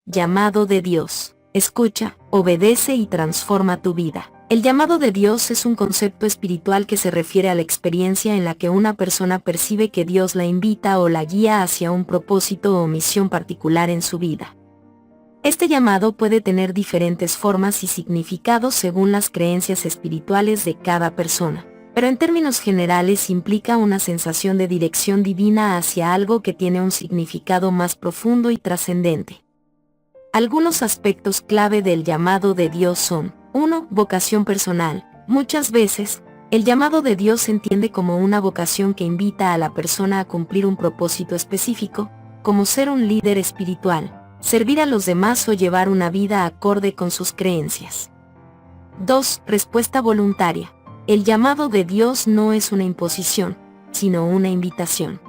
Llamado de Dios. Escucha, obedece y transforma tu vida. El llamado de Dios es un concepto espiritual que se refiere a la experiencia en la que una persona percibe que Dios la invita o la guía hacia un propósito o misión particular en su vida. Este llamado puede tener diferentes formas y significados según las creencias espirituales de cada persona, pero en términos generales implica una sensación de dirección divina hacia algo que tiene un significado más profundo y trascendente. Algunos aspectos clave del llamado de Dios son: 1. Vocación personal. Muchas veces, el llamado de Dios se entiende como una vocación que invita a la persona a cumplir un propósito específico, como ser un líder espiritual, servir a los demás o llevar una vida acorde con sus creencias. 2. Respuesta voluntaria. El llamado de Dios no es una imposición, sino una invitación.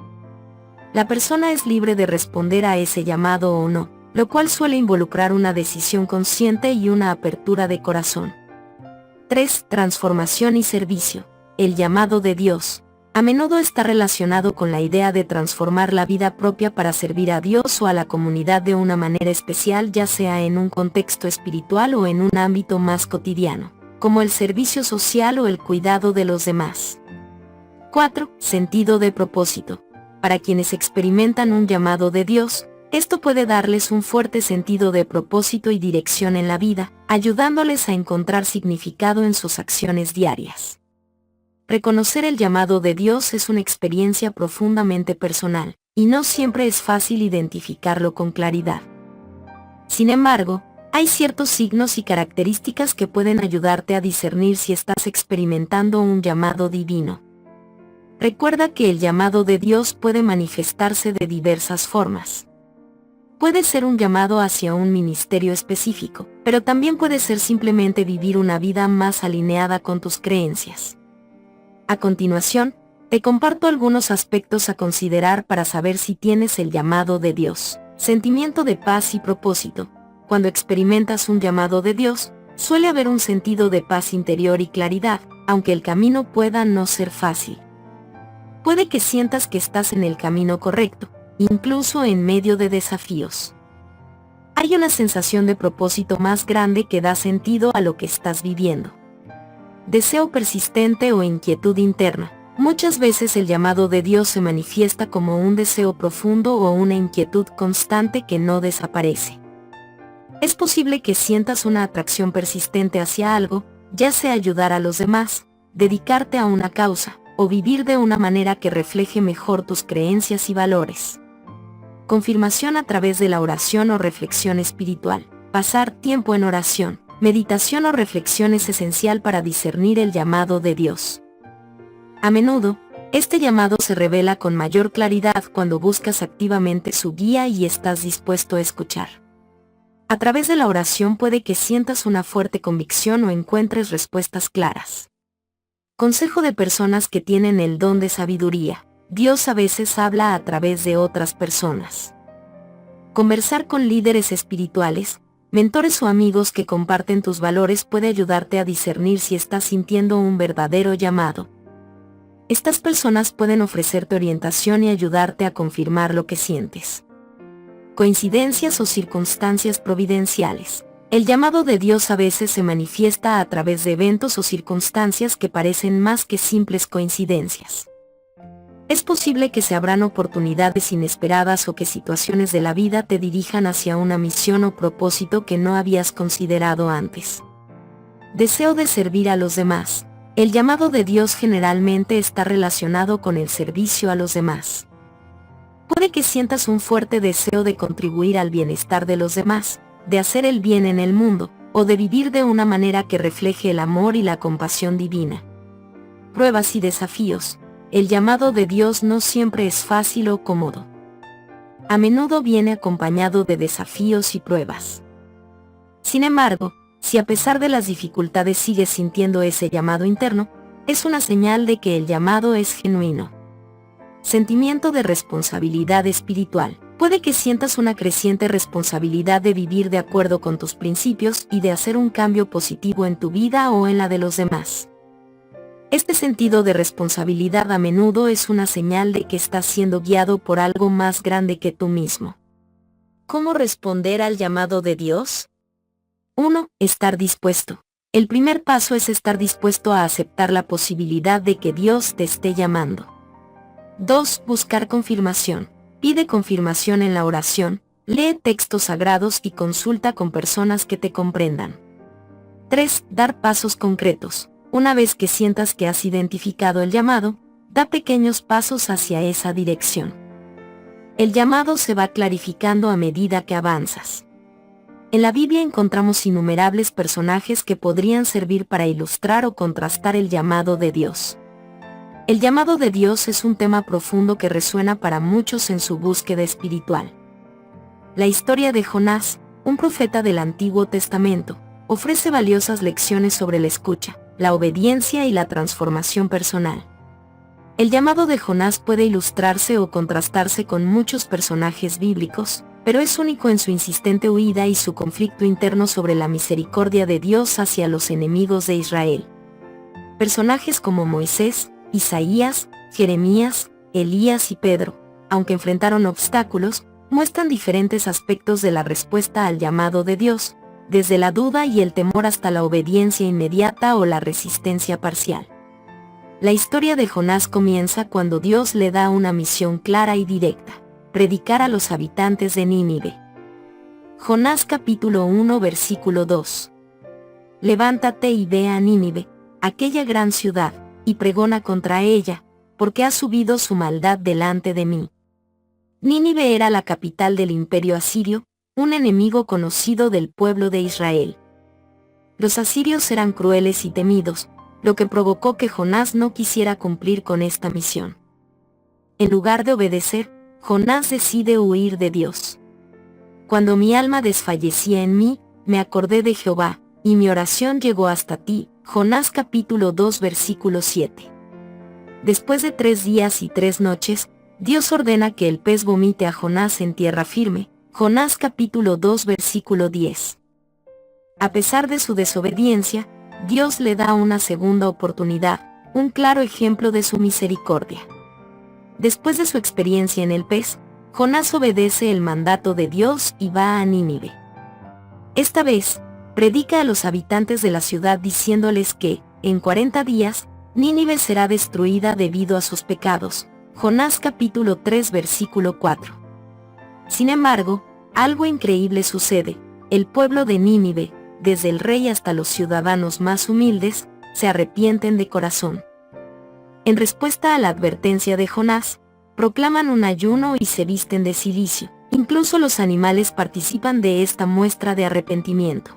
La persona es libre de responder a ese llamado o no, lo cual suele involucrar una decisión consciente y una apertura de corazón. 3. Transformación y servicio. El llamado de Dios a menudo está relacionado con la idea de transformar la vida propia para servir a Dios o a la comunidad de una manera especial, ya sea en un contexto espiritual o en un ámbito más cotidiano, como el servicio social o el cuidado de los demás. 4. Sentido de propósito. Para quienes experimentan un llamado de Dios, esto puede darles un fuerte sentido de propósito y dirección en la vida, ayudándoles a encontrar significado en sus acciones diarias. Reconocer el llamado de Dios es una experiencia profundamente personal, y no siempre es fácil identificarlo con claridad. Sin embargo, hay ciertos signos y características que pueden ayudarte a discernir si estás experimentando un llamado divino. Recuerda que el llamado de Dios puede manifestarse de diversas formas. Puede ser un llamado hacia un ministerio específico, pero también puede ser simplemente vivir una vida más alineada con tus creencias. A continuación, te comparto algunos aspectos a considerar para saber si tienes el llamado de Dios. Sentimiento de paz y propósito. Cuando experimentas un llamado de Dios, suele haber un sentido de paz interior y claridad, aunque el camino pueda no ser fácil. Puede que sientas que estás en el camino correcto, incluso en medio de desafíos. Hay una sensación de propósito más grande que da sentido a lo que estás viviendo. Deseo persistente o inquietud interna. Muchas veces el llamado de Dios se manifiesta como un deseo profundo o una inquietud constante que no desaparece. Es posible que sientas una atracción persistente hacia algo, ya sea ayudar a los demás, dedicarte a una causa, o vivir de una manera que refleje mejor tus creencias y valores. Confirmación a través de la oración o reflexión espiritual. Pasar tiempo en oración, meditación o reflexión es esencial para discernir el llamado de Dios. A menudo, este llamado se revela con mayor claridad cuando buscas activamente su guía y estás dispuesto a escuchar. A través de la oración puede que sientas una fuerte convicción o encuentres respuestas claras. Consejo de personas que tienen el don de sabiduría. Dios a veces habla a través de otras personas. Conversar con líderes espirituales, mentores o amigos que comparten tus valores puede ayudarte a discernir si estás sintiendo un verdadero llamado. Estas personas pueden ofrecerte orientación y ayudarte a confirmar lo que sientes. Coincidencias o circunstancias providenciales. El llamado de Dios a veces se manifiesta a través de eventos o circunstancias que parecen más que simples coincidencias. Es posible que se abran oportunidades inesperadas o que situaciones de la vida te dirijan hacia una misión o propósito que no habías considerado antes. Deseo de servir a los demás. El llamado de Dios generalmente está relacionado con el servicio a los demás. Puede que sientas un fuerte deseo de contribuir al bienestar de los demás, de hacer el bien en el mundo, o de vivir de una manera que refleje el amor y la compasión divina. Pruebas y desafíos. El llamado de Dios no siempre es fácil o cómodo. A menudo viene acompañado de desafíos y pruebas. Sin embargo, si a pesar de las dificultades sigues sintiendo ese llamado interno, es una señal de que el llamado es genuino. Sentimiento de responsabilidad espiritual. Puede que sientas una creciente responsabilidad de vivir de acuerdo con tus principios y de hacer un cambio positivo en tu vida o en la de los demás. Este sentido de responsabilidad a menudo es una señal de que estás siendo guiado por algo más grande que tú mismo. ¿Cómo responder al llamado de Dios? 1. Estar dispuesto. El primer paso es estar dispuesto a aceptar la posibilidad de que Dios te esté llamando. 2. Buscar confirmación. Pide confirmación en la oración, lee textos sagrados y consulta con personas que te comprendan. 3. Dar pasos concretos. Una vez que sientas que has identificado el llamado, da pequeños pasos hacia esa dirección. El llamado se va clarificando a medida que avanzas. En la Biblia encontramos innumerables personajes que podrían servir para ilustrar o contrastar el llamado de Dios. El llamado de Dios es un tema profundo que resuena para muchos en su búsqueda espiritual. La historia de Jonás, un profeta del Antiguo Testamento, ofrece valiosas lecciones sobre la escucha, la obediencia y la transformación personal. El llamado de Jonás puede ilustrarse o contrastarse con muchos personajes bíblicos, pero es único en su insistente huida y su conflicto interno sobre la misericordia de Dios hacia los enemigos de Israel. Personajes como Moisés, Isaías, Jeremías, Elías y Pedro, aunque enfrentaron obstáculos, muestran diferentes aspectos de la respuesta al llamado de Dios, desde la duda y el temor hasta la obediencia inmediata o la resistencia parcial. La historia de Jonás comienza cuando Dios le da una misión clara y directa: predicar a los habitantes de Nínive. Jonás capítulo 1 versículo 2. Levántate y ve a Nínive, aquella gran ciudad, y pregona contra ella, porque ha subido su maldad delante de mí. Nínive era la capital del imperio asirio, un enemigo conocido del pueblo de Israel. Los asirios eran crueles y temidos, lo que provocó que Jonás no quisiera cumplir con esta misión. En lugar de obedecer, Jonás decide huir de Dios. Cuando mi alma desfallecía en mí, me acordé de Jehová, y mi oración llegó hasta ti. Jonás capítulo 2 versículo 7. Después de 3 días y 3 noches, Dios ordena que el pez vomite a Jonás en tierra firme. Jonás capítulo 2 versículo 10. A pesar de su desobediencia, Dios le da una segunda oportunidad, un claro ejemplo de su misericordia. Después de su experiencia en el pez, Jonás obedece el mandato de Dios y va a Nínive. Esta vez, predica a los habitantes de la ciudad diciéndoles que, en 40 días, Nínive será destruida debido a sus pecados. Jonás capítulo 3 versículo 4. Sin embargo, algo increíble sucede. El pueblo de Nínive, desde el rey hasta los ciudadanos más humildes, se arrepienten de corazón. En respuesta a la advertencia de Jonás, proclaman un ayuno y se visten de cilicio. Incluso los animales participan de esta muestra de arrepentimiento.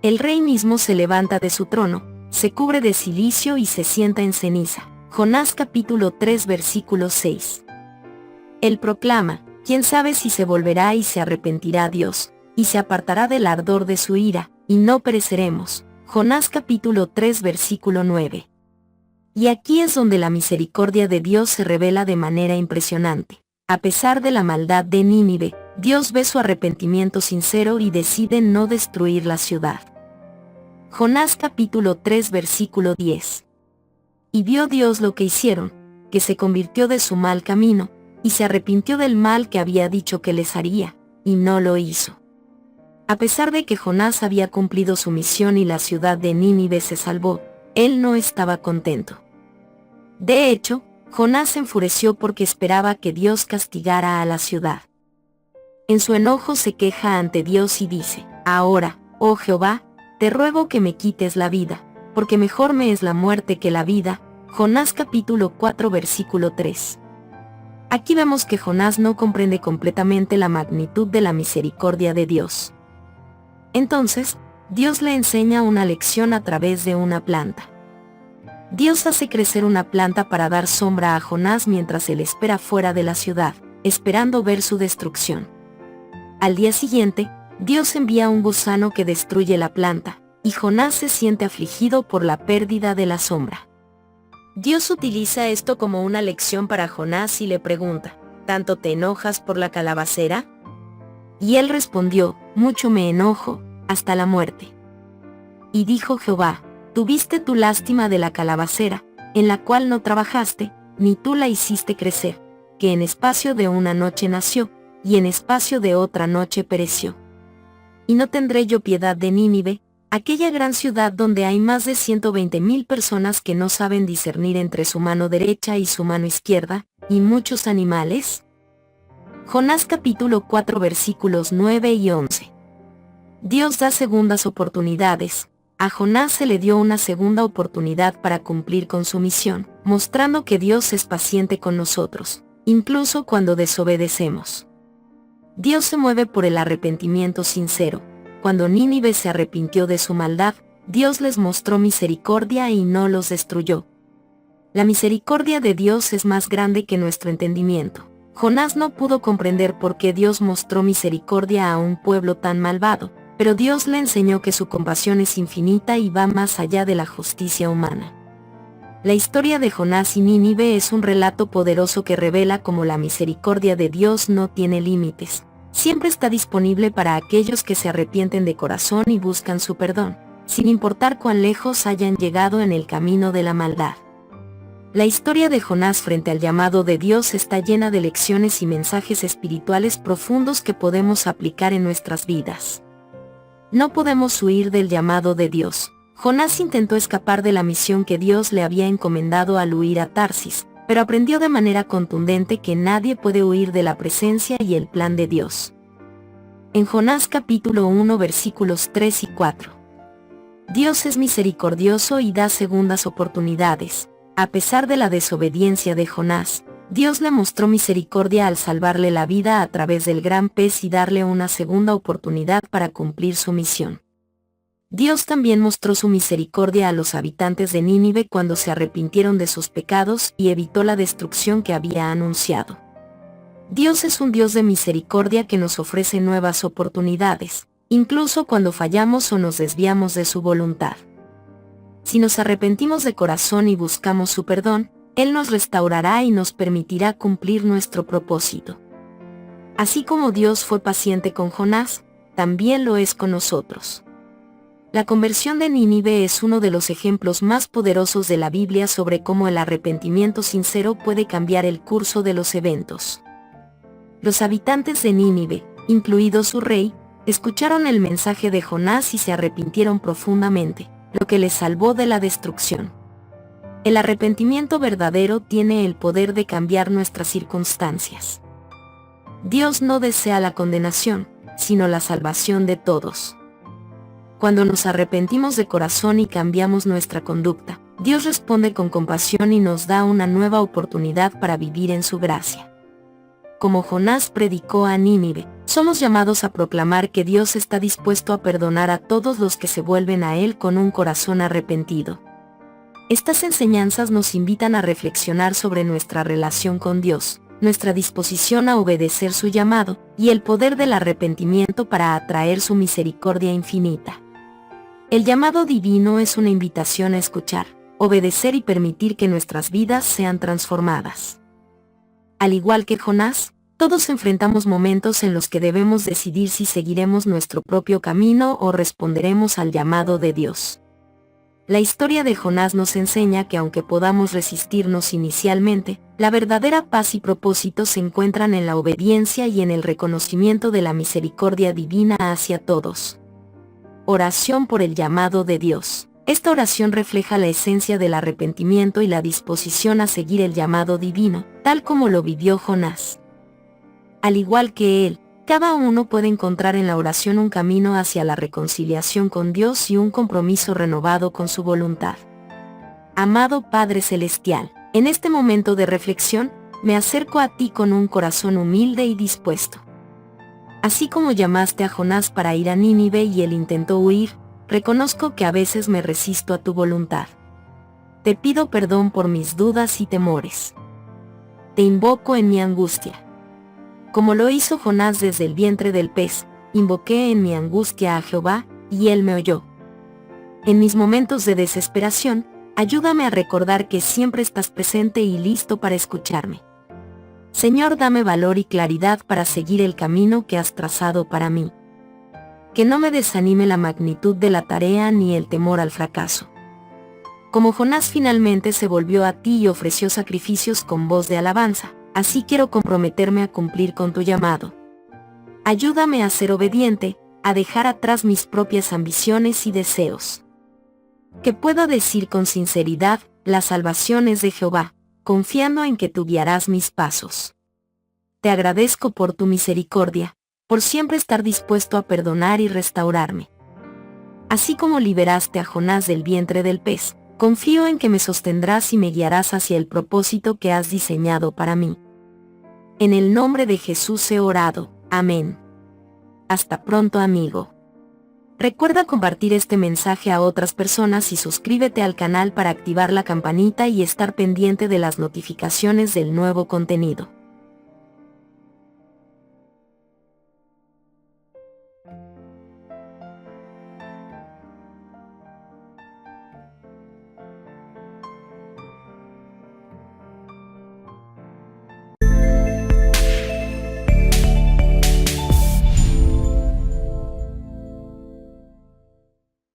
El rey mismo se levanta de su trono, se cubre de cilicio y se sienta en ceniza. Jonás capítulo 3 versículo 6. Él proclama: ¿quién sabe si se volverá y se arrepentirá Dios, y se apartará del ardor de su ira, y no pereceremos? Jonás capítulo 3 versículo 9. Y aquí es donde la misericordia de Dios se revela de manera impresionante. A pesar de la maldad de Nínive, Dios ve su arrepentimiento sincero y decide no destruir la ciudad. Jonás capítulo 3 versículo 10. Y vio Dios lo que hicieron, que se convirtió de su mal camino, y se arrepintió del mal que había dicho que les haría, y no lo hizo. A pesar de que Jonás había cumplido su misión y la ciudad de Nínive se salvó, él no estaba contento. De hecho, Jonás se enfureció porque esperaba que Dios castigara a la ciudad. En su enojo se queja ante Dios y dice: ahora, oh Jehová, te ruego que me quites la vida, porque mejor me es la muerte que la vida. Jonás capítulo 4 versículo 3. Aquí vemos que Jonás no comprende completamente la magnitud de la misericordia de Dios. Entonces, Dios le enseña una lección a través de una planta. Dios hace crecer una planta para dar sombra a Jonás mientras él espera fuera de la ciudad, esperando ver su destrucción. Al día siguiente, Dios envía un gusano que destruye la planta, y Jonás se siente afligido por la pérdida de la sombra. Dios utiliza esto como una lección para Jonás y le pregunta: ¿tanto te enojas por la calabacera? Y él respondió: mucho me enojo, hasta la muerte. Y dijo Jehová: tuviste tu lástima de la calabacera, en la cual no trabajaste, ni tú la hiciste crecer, que en espacio de una noche nació, y en espacio de otra noche pereció. ¿Y no tendré yo piedad de Nínive, aquella gran ciudad donde hay más de 120,000 personas que no saben discernir entre su mano derecha y su mano izquierda, y muchos animales? Jonás capítulo 4 versículos 9 y 11. Dios da segundas oportunidades. A Jonás se le dio una segunda oportunidad para cumplir con su misión, mostrando que Dios es paciente con nosotros, incluso cuando desobedecemos. Dios se mueve por el arrepentimiento sincero. Cuando Nínive se arrepintió de su maldad, Dios les mostró misericordia y no los destruyó. La misericordia de Dios es más grande que nuestro entendimiento. Jonás no pudo comprender por qué Dios mostró misericordia a un pueblo tan malvado, pero Dios le enseñó que su compasión es infinita y va más allá de la justicia humana. La historia de Jonás y Nínive es un relato poderoso que revela cómo la misericordia de Dios no tiene límites. Siempre está disponible para aquellos que se arrepienten de corazón y buscan su perdón, sin importar cuán lejos hayan llegado en el camino de la maldad. La historia de Jonás frente al llamado de Dios está llena de lecciones y mensajes espirituales profundos que podemos aplicar en nuestras vidas. No podemos huir del llamado de Dios. Jonás intentó escapar de la misión que Dios le había encomendado al huir a Tarsis, pero aprendió de manera contundente que nadie puede huir de la presencia y el plan de Dios. En Jonás capítulo 1 versículos 3 y 4. Dios es misericordioso y da segundas oportunidades. A pesar de la desobediencia de Jonás, Dios le mostró misericordia al salvarle la vida a través del gran pez y darle una segunda oportunidad para cumplir su misión. Dios también mostró su misericordia a los habitantes de Nínive cuando se arrepintieron de sus pecados y evitó la destrucción que había anunciado. Dios es un Dios de misericordia que nos ofrece nuevas oportunidades, incluso cuando fallamos o nos desviamos de su voluntad. Si nos arrepentimos de corazón y buscamos su perdón, Él nos restaurará y nos permitirá cumplir nuestro propósito. Así como Dios fue paciente con Jonás, también lo es con nosotros. La conversión de Nínive es uno de los ejemplos más poderosos de la Biblia sobre cómo el arrepentimiento sincero puede cambiar el curso de los eventos. Los habitantes de Nínive, incluido su rey, escucharon el mensaje de Jonás y se arrepintieron profundamente, lo que les salvó de la destrucción. El arrepentimiento verdadero tiene el poder de cambiar nuestras circunstancias. Dios no desea la condenación, sino la salvación de todos. Cuando nos arrepentimos de corazón y cambiamos nuestra conducta, Dios responde con compasión y nos da una nueva oportunidad para vivir en su gracia. Como Jonás predicó a Nínive, somos llamados a proclamar que Dios está dispuesto a perdonar a todos los que se vuelven a Él con un corazón arrepentido. Estas enseñanzas nos invitan a reflexionar sobre nuestra relación con Dios, nuestra disposición a obedecer su llamado, y el poder del arrepentimiento para atraer su misericordia infinita. El llamado divino es una invitación a escuchar, obedecer y permitir que nuestras vidas sean transformadas. Al igual que Jonás, todos enfrentamos momentos en los que debemos decidir si seguiremos nuestro propio camino o responderemos al llamado de Dios. La historia de Jonás nos enseña que aunque podamos resistirnos inicialmente, la verdadera paz y propósito se encuentran en la obediencia y en el reconocimiento de la misericordia divina hacia todos. Oración por el llamado de Dios. Esta oración refleja la esencia del arrepentimiento y la disposición a seguir el llamado divino, tal como lo vivió Jonás. Al igual que él, cada uno puede encontrar en la oración un camino hacia la reconciliación con Dios y un compromiso renovado con su voluntad. Amado Padre Celestial, en este momento de reflexión, me acerco a ti con un corazón humilde y dispuesto. Así como llamaste a Jonás para ir a Nínive y él intentó huir, reconozco que a veces me resisto a tu voluntad. Te pido perdón por mis dudas y temores. Te invoco en mi angustia. Como lo hizo Jonás desde el vientre del pez, invoqué en mi angustia a Jehová, y él me oyó. En mis momentos de desesperación, ayúdame a recordar que siempre estás presente y listo para escucharme. Señor, dame valor y claridad para seguir el camino que has trazado para mí. Que no me desanime la magnitud de la tarea ni el temor al fracaso. Como Jonás finalmente se volvió a ti y ofreció sacrificios con voz de alabanza, así quiero comprometerme a cumplir con tu llamado, Ayúdame a ser obediente, a dejar atrás mis propias ambiciones y deseos. Que pueda decir con sinceridad, la salvación es de Jehová, confiando en que tú guiarás mis pasos. Te agradezco por tu misericordia, por siempre estar dispuesto a perdonar y restaurarme. Así como liberaste a Jonás del vientre del pez, confío en que me sostendrás y me guiarás hacia el propósito que has diseñado para mí. En el nombre de Jesús he orado. Amén. Hasta pronto, amigo. Recuerda compartir este mensaje a otras personas y suscríbete al canal para activar la campanita y estar pendiente de las notificaciones del nuevo contenido.